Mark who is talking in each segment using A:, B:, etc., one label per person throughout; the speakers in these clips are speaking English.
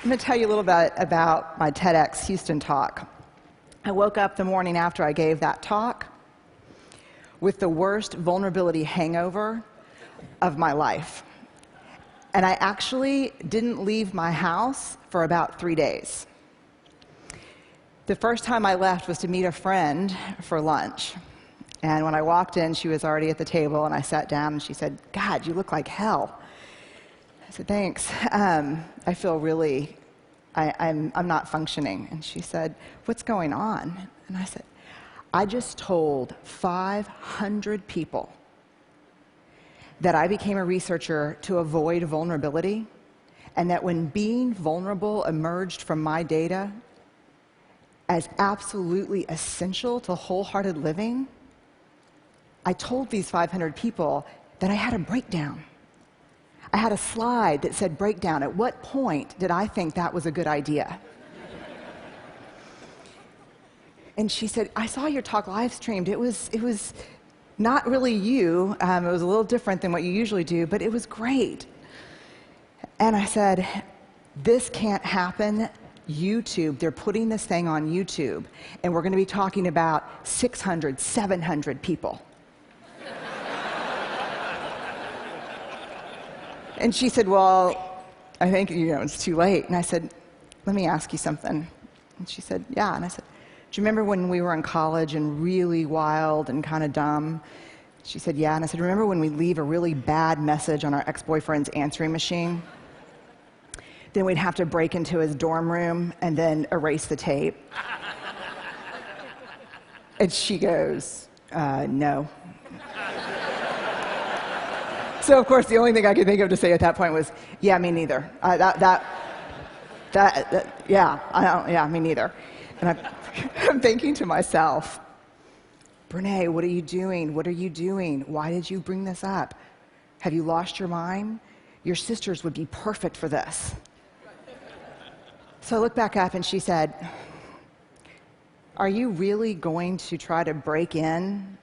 A: I'm going to tell you a little bit about my TEDx Houston talk. I woke up the morning after I gave that talk with the worst vulnerability hangover of my life. And I actually didn't leave my house for about 3 days. The first time I left was to meet a friend for lunch. And when I walked in, she was already at the table, and I sat down, and she said, "God, you look like hell." I said, "Thanks. I feel really, I'm not functioning." And she said, "What's going on?" And I said, "I just told 500 people that I became a researcher to avoid vulnerability, and that when being vulnerable emerged from my data as absolutely essential to wholehearted living, I told these 500 people that I had a breakdown. I had a slide that said breakdown. At what point did I think that was a good idea?" And she said, "I saw your talk live streamed. It was not really you. It was a little different than what you usually do, but it was great." And I said, "This can't happen. YouTube, they're putting this thing on YouTube, and we're going to be talking about 600, 700 people." And she said, "Well, I think, it's too late." And I said, "Let me ask you something." And she said, "Yeah." And I said, "Do you remember when we were in college and really wild and kind of dumb?" She said, "Yeah." And I said, "Remember when we'd leave a really bad message on our ex-boyfriend's answering machine? Then we'd have to break into his dorm room and then erase the tape?" And she goes, "No." So, of course, the only thing I could think of to say at that point was, "Yeah, me neither. Yeah, me neither." And I'm thinking to myself, "Brene, what are you doing? What are you doing? Why did you bring this up? Have you lost your mind? Your sisters would be perfect for this." So I looked back up, and she said, "Are you really going to try to break in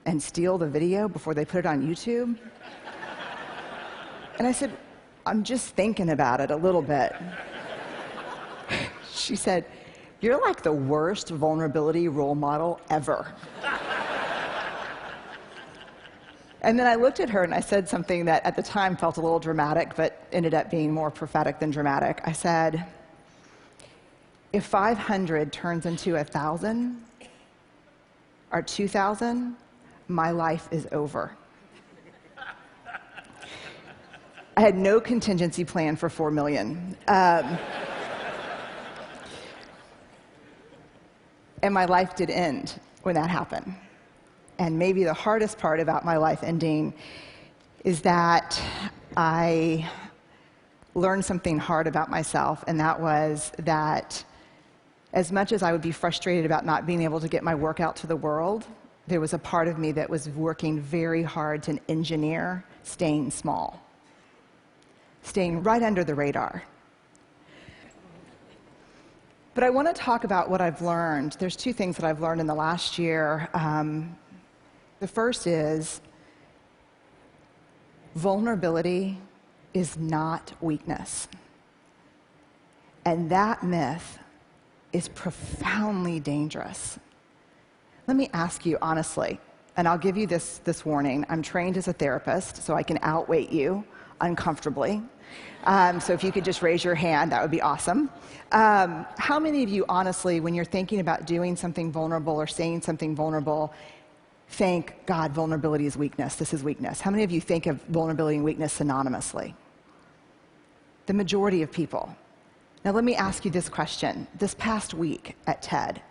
A: and steal the video before they put it on YouTube?" And I said, "I'm just thinking about it a little bit." She said, "You're like the worst vulnerability role model ever." And then I looked at her and I said something that at the time felt a little dramatic, but ended up being more prophetic than dramatic. I said, "If 500 turns into 1,000 or 2,000, my life is over." I had no contingency plan for 4 million. And my life did end when that happened. And maybe the hardest part about my life ending is that I learned something hard about myself, and that was that as much as I would be frustrated about not being able to get my work out to the world, there was a part of me that was working very hard to engineer staying small, staying right under the radar. But I want to talk about what I've learned. There's 2 things that I've learned in the last year. The first is vulnerability is not weakness. And that myth is profoundly dangerous. Let me ask you honestly, and I'll give you this warning. I'm trained as a therapist, so I can outweight you uncomfortably. So if you could just raise your hand, that would be awesome. How many of you, honestly, when you're thinking about doing something vulnerable or saying something vulnerable, think, "God, vulnerability is weakness. This is weakness"? How many of you think of vulnerability and weakness synonymously? The majority of people. Now let me ask you this question. This past week at TED,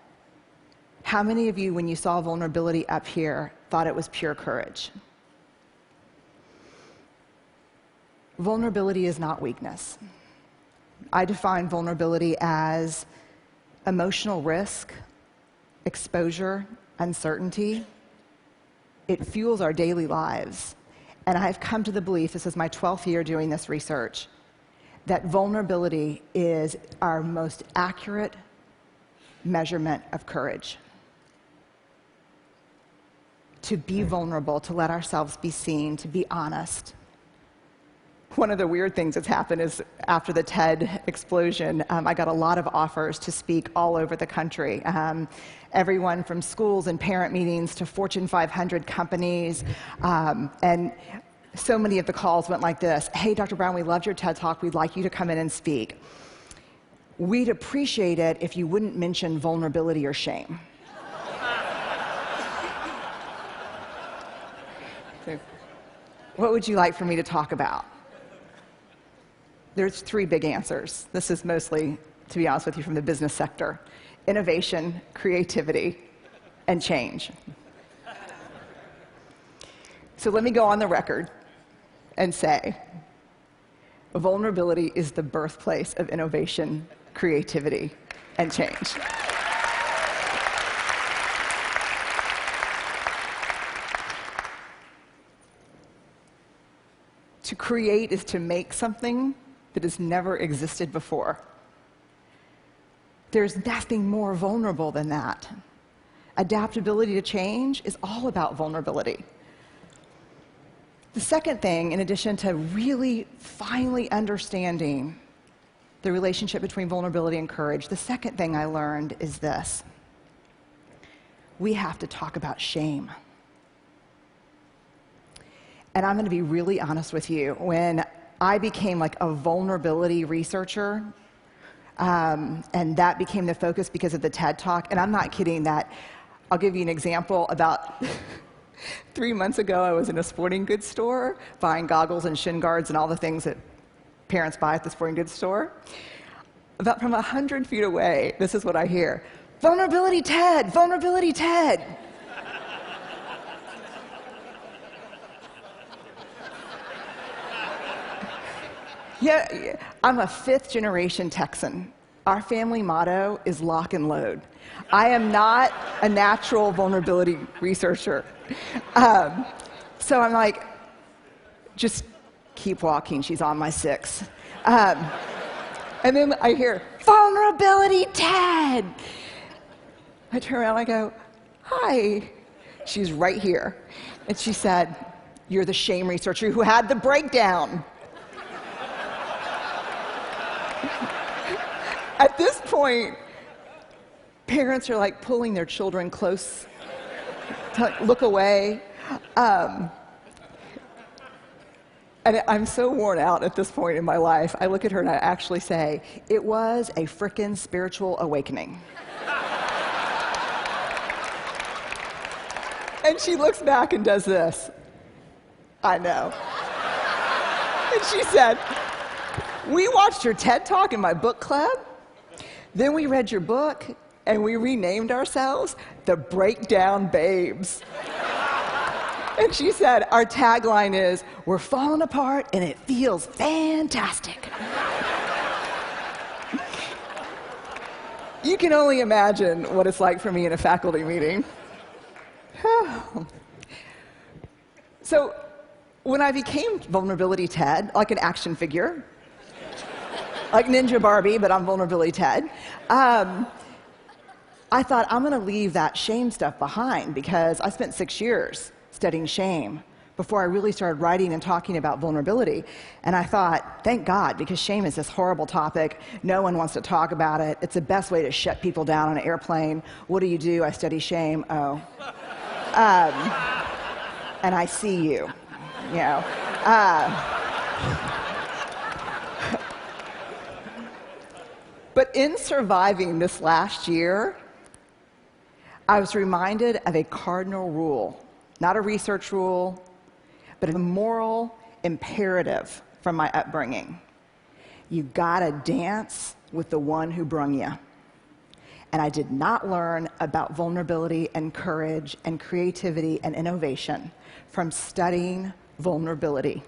A: how many of you, when you saw vulnerability up here, thought it was pure courage? Vulnerability is not weakness. I define vulnerability as emotional risk, exposure, uncertainty. It fuels our daily lives. And I've come to the belief, this is my 12th year doing this research, that vulnerability is our most accurate measurement of courage. To be vulnerable, to let ourselves be seen, to be honest. One of the weird things that's happened is after the TED explosion, I got a lot of offers to speak all over the country. Everyone from schools and parent meetings to Fortune 500 companies. And so many of the calls went like this: hey, Dr. Brown, we loved your TED Talk. We'd like you to come in and speak. We'd appreciate it if you wouldn't mention vulnerability or shame. So, what would you like for me to talk about? There's 3 big answers. This is mostly, to be honest with you, from the business sector: innovation, creativity, and change. So let me go on the record and say, vulnerability is the birthplace of innovation, creativity, and change. To create is to make something that has never existed before. There's nothing more vulnerable than that. Adaptability to change is all about vulnerability. The second thing, in addition to really finally understanding the relationship between vulnerability and courage, the second thing I learned is this: we have to talk about shame. And I'm going to be really honest with you. When I became like a vulnerability researcher, and that became the focus because of the TED Talk, and I'm not kidding that. I'll give you an example. About 3 months ago, I was in a sporting goods store buying goggles and shin guards and all the things that parents buy at the sporting goods store. About from 100 feet away, this is what I hear: vulnerability TED, vulnerability TED. Yeah, I'm a 5th-generation Texan. Our family motto is lock and load. I am not a natural vulnerability researcher. So I'm like, just keep walking, she's on my 6. And then I hear, vulnerability TED. I turn around and I go, hi. She's right here. And she said, you're the shame researcher who had the breakdown. At this point, parents are like pulling their children close to look away. And I'm so worn out at this point in my life. I look at her and I actually say, it was a frickin' spiritual awakening. And she looks back and does this. I know. And she said, we watched your TED Talk in my book club. Then we read your book, and we renamed ourselves the Breakdown Babes. And she said, our tagline is, we're falling apart, and it feels fantastic. You can only imagine what it's like for me in a faculty meeting. So when I became Vulnerability TED, like an action figure, like Ninja Barbie, but I'm Vulnerability TED, I thought, I'm going to leave that shame stuff behind, because I spent 6 years studying shame before I really started writing and talking about vulnerability. And I thought, thank God, because shame is this horrible topic. No one wants to talk about it. It's the best way to shut people down on an airplane. What do? I study shame. Oh. And I see you, you know. But in surviving this last year, I was reminded of a cardinal rule, not a research rule, but a moral imperative from my upbringing. You gotta dance with the one who brung you. And I did not learn about vulnerability and courage and creativity and innovation from studying vulnerability.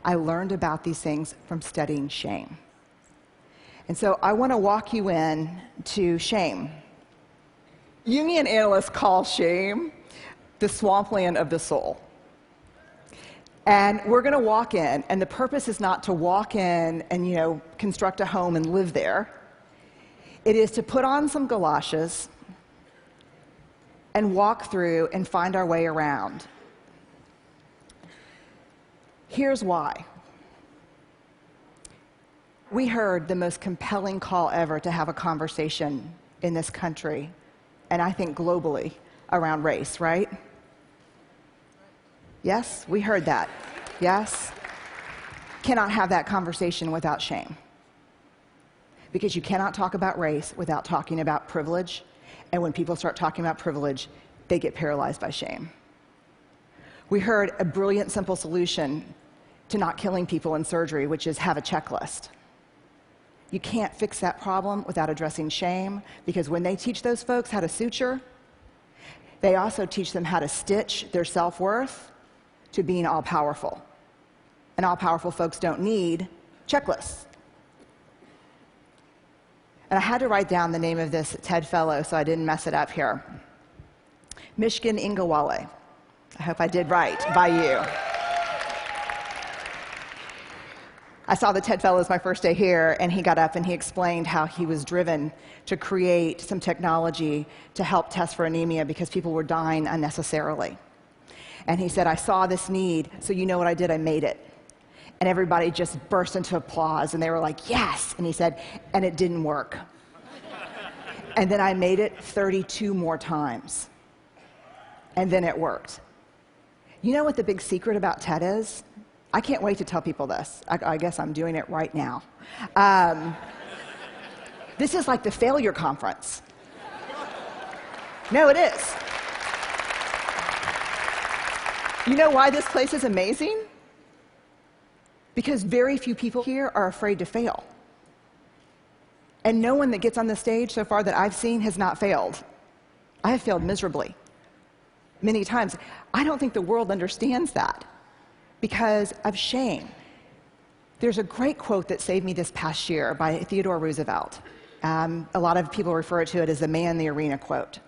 A: I learned about these things from studying shame. And so I want to walk you in to shame. Jungian analysts call shame the swampland of the soul. And we're going to walk in, and the purpose is not to walk in and, you know, construct a home and live there. It is to put on some galoshes and walk through and find our way around. Here's why. We heard the most compelling call ever to have a conversation in this country, and I think globally, around race, right? Yes, we heard that. Yes? Cannot have that conversation without shame. Because you cannot talk about race without talking about privilege, and when people start talking about privilege, they get paralyzed by shame. We heard a brilliant, simple solution to not killing people in surgery, which is have a checklist. You can't fix that problem without addressing shame, because when they teach those folks how to suture, they also teach them how to stitch their self-worth to being all-powerful. And all-powerful folks don't need checklists. And I had to write down the name of this TED Fellow so I didn't mess it up here. Mishkin Ingawale. I hope I did right by you. I saw the TED Fellows my first day here, and he got up and he explained how he was driven to create some technology to help test for anemia because people were dying unnecessarily. And he said, I saw this need, so you know what I did? I made it. And everybody just burst into applause, and they were like, yes! And he said, and it didn't work. And then I made it 32 more times. And then it worked. You know what the big secret about TED is? I can't wait to tell people this. I guess I'm doing it right now. This is like the failure conference. No, it is. You know why this place is amazing? Because very few people here are afraid to fail. And no one that gets on the stage so far that I've seen has not failed. I have failed miserably, many times. I don't think the world understands that because of shame. There's a great quote that saved me this past year by Theodore Roosevelt. A lot of people refer to it as the man in the arena quote.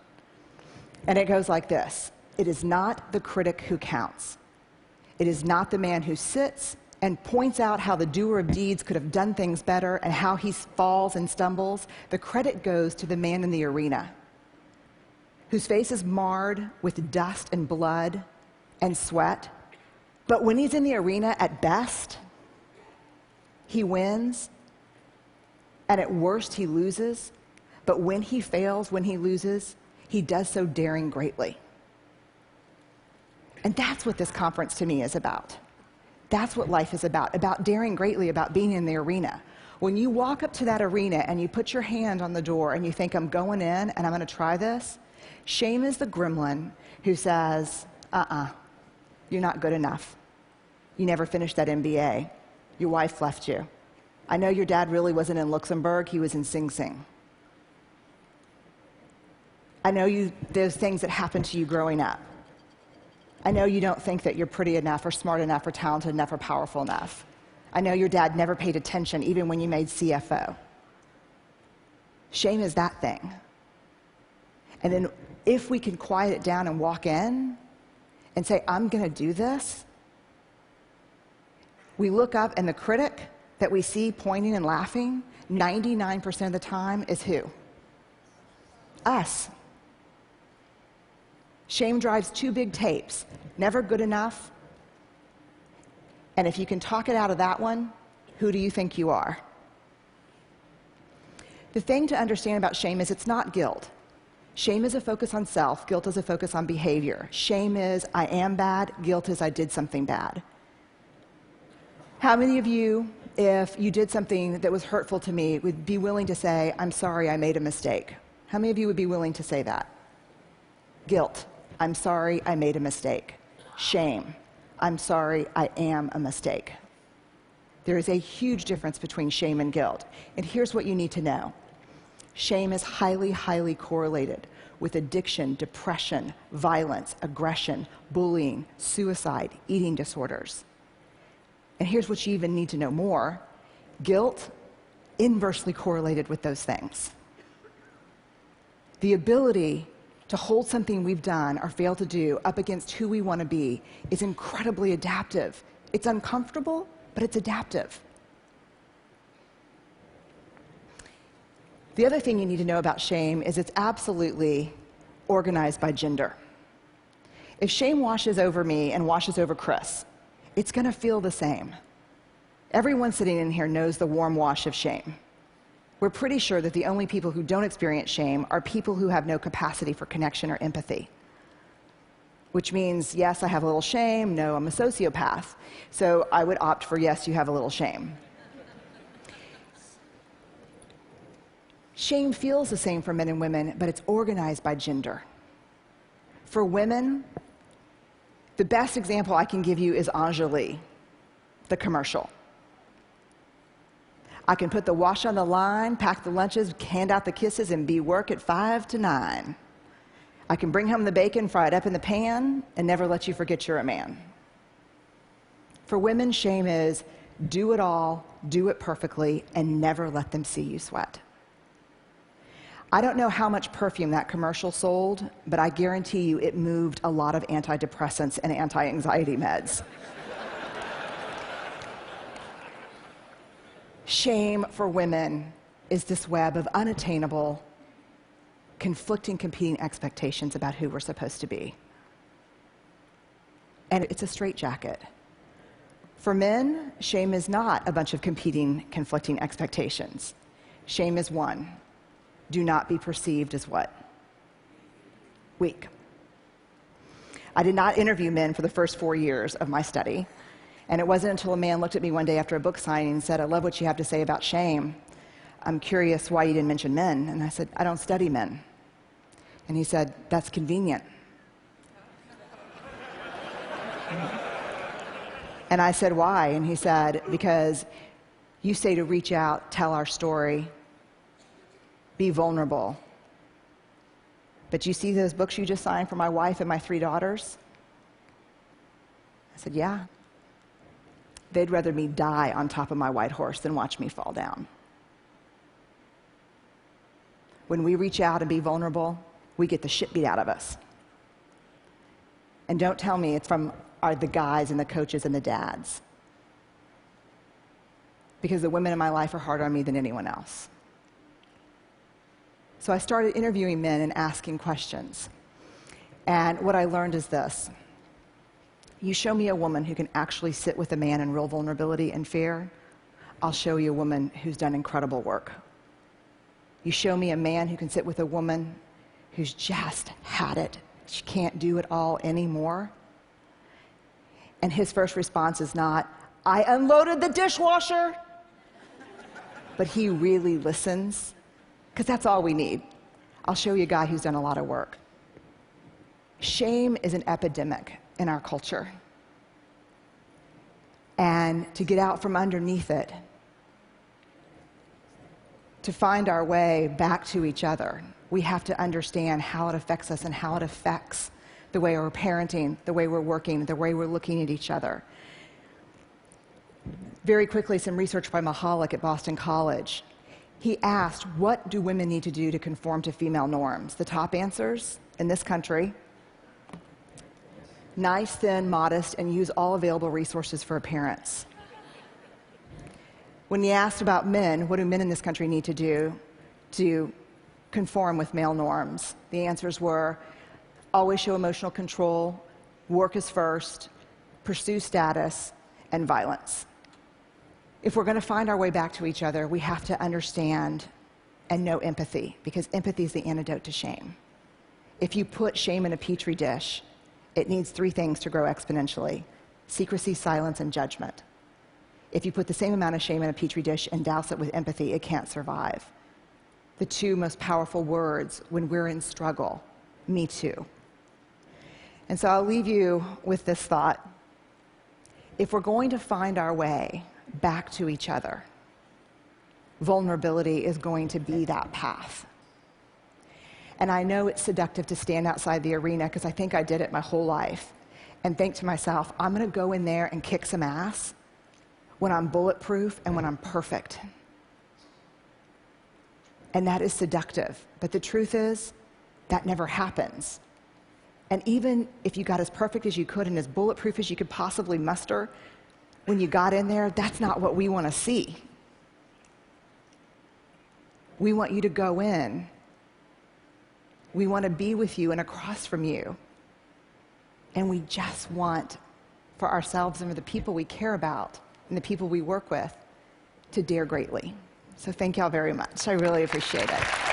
A: And it goes like this: it is not the critic who counts. It is not the man who sits and points out how the doer of deeds could have done things better and how he falls and stumbles. The credit goes to the man in the arena, whose face is marred with dust and blood and sweat. But when he's in the arena, at best, he wins, and at worst, he loses. But when he fails, when he loses, he does so daring greatly. And that's what this conference to me is about. That's what life is about daring greatly, about being in the arena. When you walk up to that arena and you put your hand on the door and you think, I'm going in and I'm going to try this, shame is the gremlin who says, you're not good enough. You never finished that MBA. Your wife left you. I know your dad really wasn't in Luxembourg, he was in Sing Sing. I know those things that happened to you growing up. I know you don't think that you're pretty enough or smart enough or talented enough or powerful enough. I know your dad never paid attention even when you made CFO. Shame is that thing. And then if we can quiet it down and walk in and say, I'm going to do this, we look up and the critic that we see pointing and laughing 99% of the time is who? Us. Shame drives two big tapes: never good enough, and if you can talk it out of that one, who do you think you are? The thing to understand about shame is it's not guilt. Shame is a focus on self, guilt is a focus on behavior. Shame is I am bad, guilt is I did something bad. How many of you, if you did something that was hurtful to me, would be willing to say, I'm sorry, I made a mistake? How many of you would be willing to say that? Guilt. I'm sorry, I made a mistake. Shame. I'm sorry, I am a mistake. There is a huge difference between shame and guilt. And here's what you need to know. Shame is highly, highly correlated with addiction, depression, violence, aggression, bullying, suicide, eating disorders. And here's what you even need to know more. Guilt, inversely correlated with those things. The ability to hold something we've done or failed to do up against who we want to be is incredibly adaptive. It's uncomfortable, but it's adaptive. The other thing you need to know about shame is it's absolutely organized by gender. If shame washes over me and washes over Chris, it's going to feel the same. Everyone sitting in here knows the warm wash of shame. We're pretty sure that the only people who don't experience shame are people who have no capacity for connection or empathy. Which means, yes, I have a little shame, no, I'm a sociopath. So I would opt for yes, you have a little shame. Shame feels the same for men and women, but it's organized by gender. For women, the best example I can give you is Angeli, the commercial. I can put the wash on the line, pack the lunches, hand out the kisses, and be work at 5 to 9. I can bring home the bacon, fry it up in the pan, and never let you forget you're a man. For women, shame is do it all, do it perfectly, and never let them see you sweat. I don't know how much perfume that commercial sold, but I guarantee you it moved a lot of antidepressants and anti-anxiety meds. Shame for women is this web of unattainable, conflicting, competing expectations about who we're supposed to be. And it's a straitjacket. For men, shame is not a bunch of competing, conflicting expectations. Shame is one. Do not be perceived as what? Weak. I did not interview men for the first 4 years of my study. And it wasn't until a man looked at me one day after a book signing and said, I love what you have to say about shame. I'm curious why you didn't mention men. And I said, I don't study men. And he said, that's convenient. And I said, why? And he said, because you say to reach out, tell our story, be vulnerable. But you see those books you just signed for my wife and my 3 daughters? I said, yeah. They'd rather me die on top of my white horse than watch me fall down. When we reach out and be vulnerable, we get the shit beat out of us. And don't tell me it's from the guys and the coaches and the dads. Because the women in my life are harder on me than anyone else. So I started interviewing men and asking questions. And what I learned is this. You show me a woman who can actually sit with a man in real vulnerability and fear, I'll show you a woman who's done incredible work. You show me a man who can sit with a woman who's just had it. She can't do it all anymore. And his first response is not, I unloaded the dishwasher. But he really listens, because that's all we need. I'll show you a guy who's done a lot of work. Shame is an epidemic in our culture. And to get out from underneath it, to find our way back to each other, we have to understand how it affects us and how it affects the way we're parenting, the way we're working, the way we're looking at each other. Very quickly, some research by Mahalik at Boston College. He asked, what do women need to do to conform to female norms? The top answers in this country: nice, thin, modest, and use all available resources for appearance. When he asked about men, what do men in this country need to do to conform with male norms? The answers were, always show emotional control, work is first, pursue status, and violence. If we're going to find our way back to each other, we have to understand and know empathy, because empathy is the antidote to shame. If you put shame in a petri dish, it needs 3 things to grow exponentially: secrecy, silence, and judgment. If you put the same amount of shame in a petri dish and douse it with empathy, it can't survive. The 2 most powerful words when we're in struggle: me too. And so I'll leave you with this thought. If we're going to find our way back to each other, vulnerability is going to be that path. And I know it's seductive to stand outside the arena, because I think I did it my whole life, and think to myself, I'm going to go in there and kick some ass when I'm bulletproof and when I'm perfect. And that is seductive. But the truth is, that never happens. And even if you got as perfect as you could and as bulletproof as you could possibly muster, when you got in there, that's not what we want to see. We want you to go in. We want to be with you and across from you. And we just want, for ourselves and for the people we care about, and the people we work with to dare greatly. So thank y'all very much. I really appreciate it.